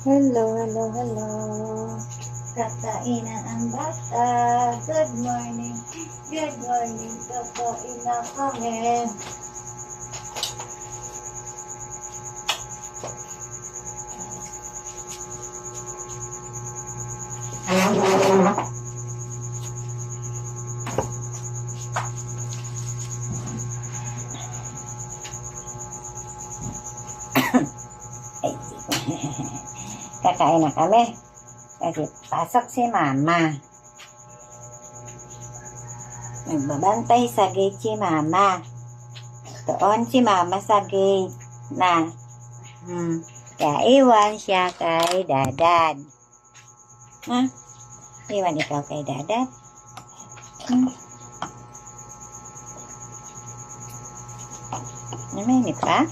Hello, hello, hello. Kakainan ang bata. Good morning. Good morning. Kakain na kami. Kakain na kami. Kasi pasok si mama. Nagbabantay sa gate si mama. Doon si mama sa gate na. Kaya iwan siya kay dadad. Ha? Iwan ikaw kay dadad? Namainit pa?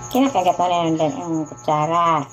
Kinakagat mo na ang kutsara.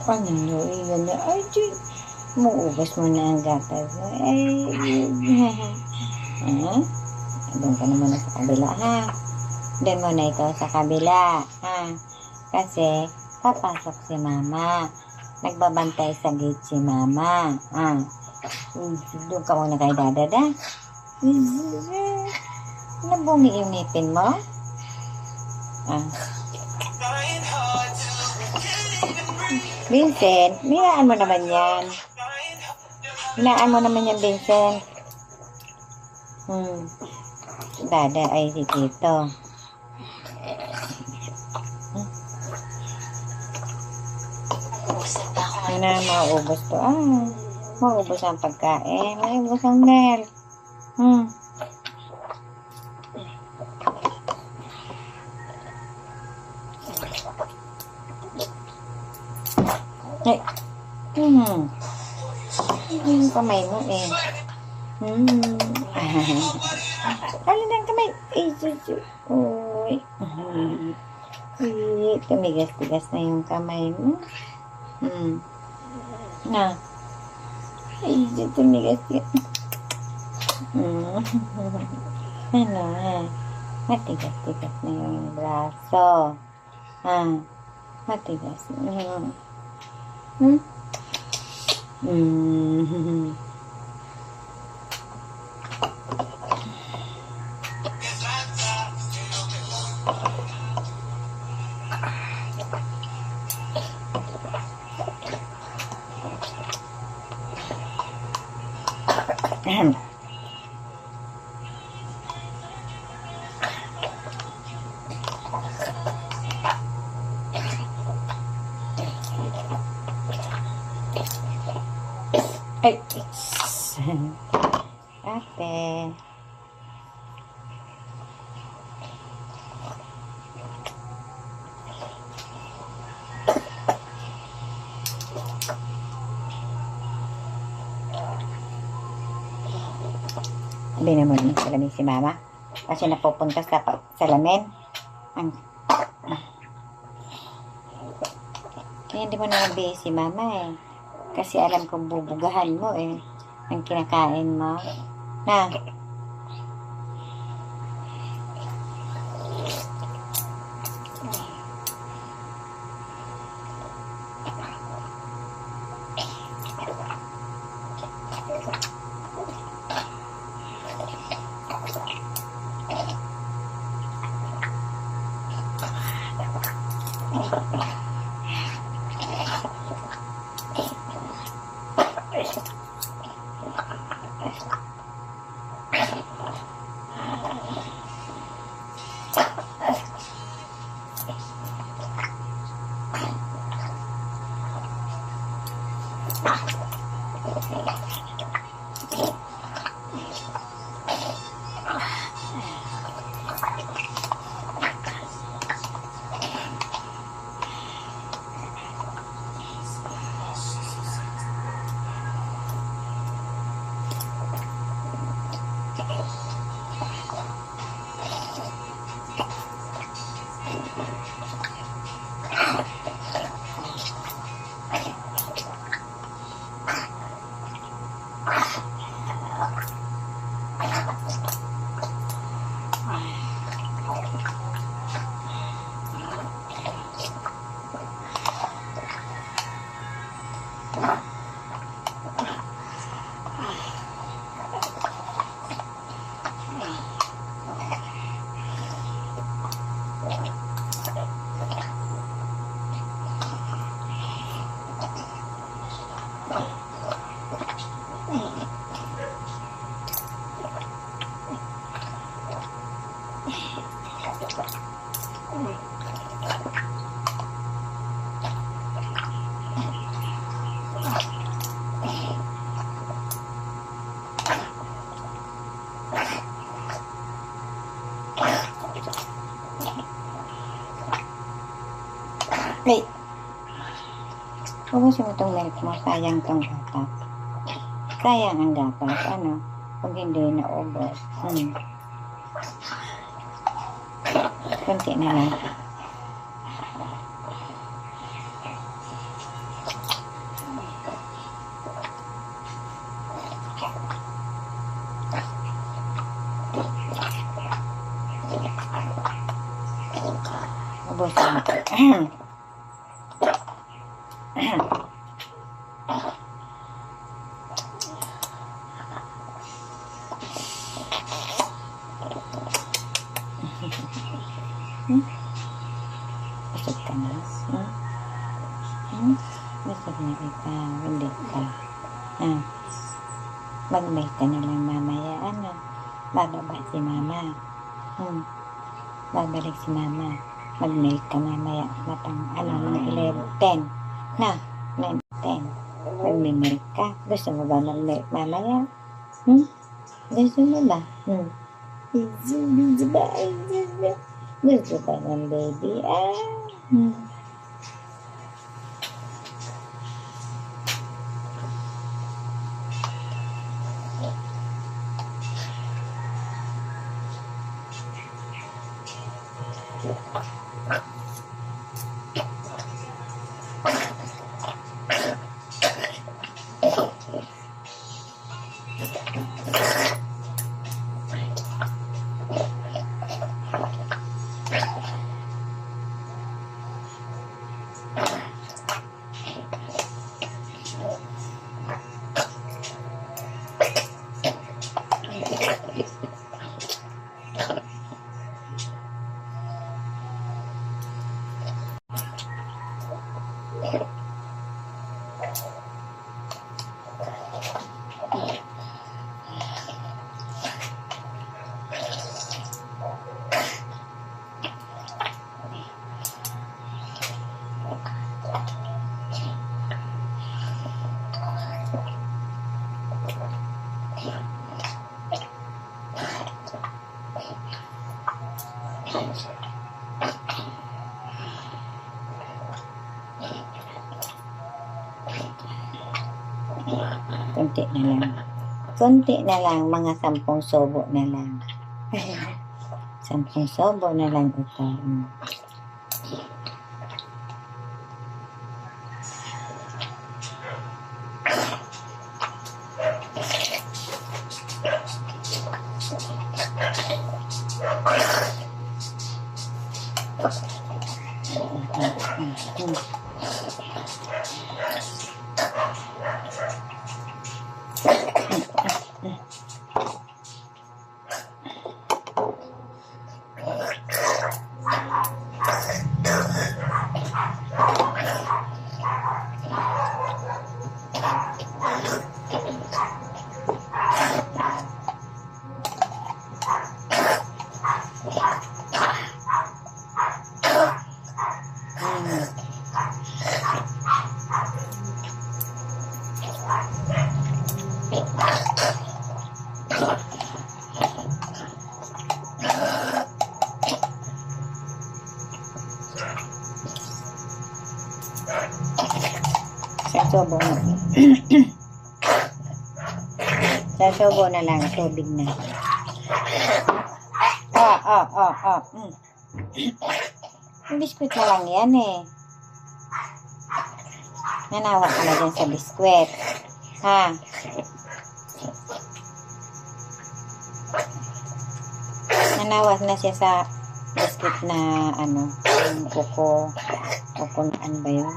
Ano no, iyan na. Ay, di. Muubos mo na ang gatas mo. Ay, ha? Doon ka naman sa kabila, ha? Doon mo na ikaw sa kabila, ha? Kasi, papasok si mama. Nagbabantay sa gate si mama, ha? Doon ka muna kay dadada. Nabungi yung ngipin mo? Ah. Vincent, hinaan mo naman yan. Hinaan mo naman yan, Vincent. Dada ay si Tito. Na maubos to. Maubos ang pagkain. Maubos ang milk. Ay. Yung kamay mo eh. Alin ang kamay? Uy. Tumigas-tigas na yung kamay mo. Na. Ay, tumigas-tigas. Ano matigas-tigas na yung braso. Matigas na. Ay, ate. Binamod ng salamin si mama kasi napupunta sa salamin. Kaya hindi mo na nabihis si mama eh. Kasi alam kong bubugahan mo eh. Ang kinakain mo. Na. Hey, ubusin mo itong milk mo. Sayang itong gatas. Sayang ang gatas. Ano? Pag hindi naubos. Kunti na lang. Ubusin ko. Busog ka na? Busog na ikaw. Hindi ka. Mag-make ka na lang mamaya. Bababa si mama. Babalik si mama. Mag-make ka mamaya. Mga 11, 10. 9, 10. Mag-make ka. Gusto mo ba mag-make mamaya? Gusto mo ba? Gusto ba ng baby? Konti na lang, mga 10 sobo na lang. 10 sobo na lang ito. Sobo na. Sobo na lang, tubig na. Biskuit na lang yan eh. Nanawa ka na dyan sa biskuit. Nanawas na siya sa biskuit na yung kuko. Kukunaan ba yun?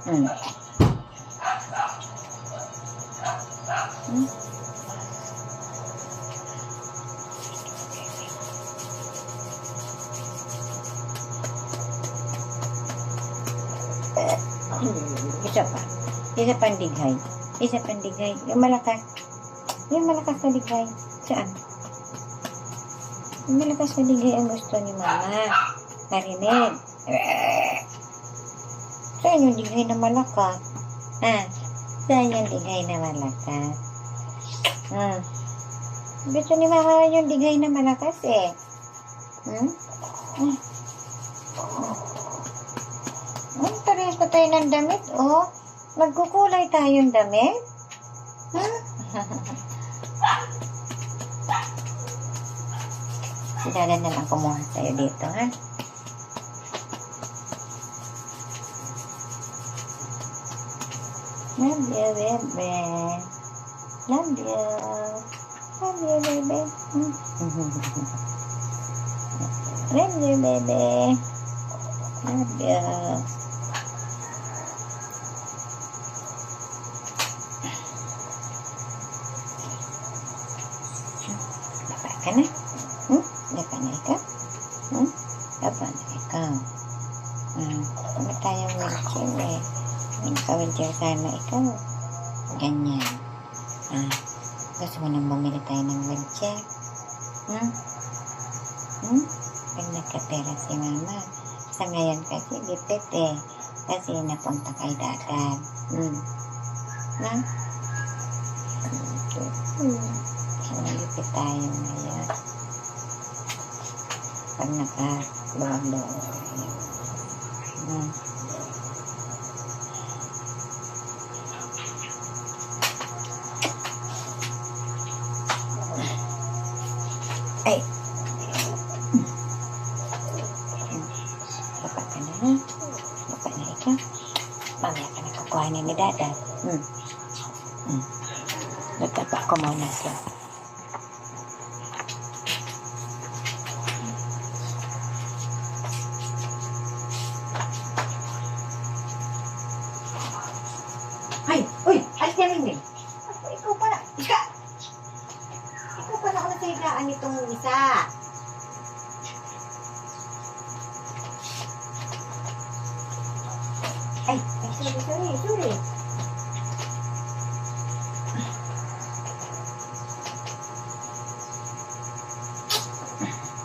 Hmm. Hmm. Isa pa. Isa pang dighay. Isa pang dighay. Yung malakas. Yung malakas na dighay. Saan? Yung malakas na dighay ang gusto ni Mama. Narinig. Saan yung dighay na malakas? Saan yung dighay na malakas? Gusto ni Mama yung dighay na malakas eh. Parehas pa tayo ng damit, oh. Magkukulay tayong damit. Si Dada na lang kumuha tayo dito, ha? Love you, baby. Love you. Love you, baby. Love you, baby. Love you. Baba ka na? Baba na ikaw? Baba na ikaw? Baba tayong wheelchair eh. Naka-wheelchair sana ikaw. Ganyan. Gusto mo nang bumili tayo ng wheelchair? Pag nagkapera si Mama. Sa ngayon kasi gipit eh. Kasi napunta kay Dadan. Gipit tayo ngayon. Pag nakaluwag-luwag tayo. Ay! Baba ka na, ha? Baba na ikaw. Mamaya ka na kukuhanin ni Dadan. Nagtapa ko muna siya. Ay! Uy! Alis niya, Mingming! Ikaw pala! Ikaw pala ako nasigaan nitong isa. Ay, sorry.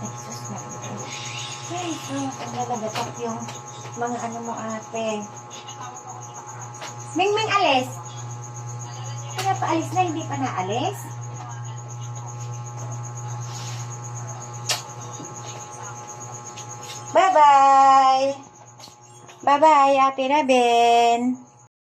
Ay, sus, ay, ang nalagatak yung mga ano mo, ate. Mingming, alis! Kaya pa alis na, hindi pa naalis? Bye-bye! Bye-bye, Ate Raben!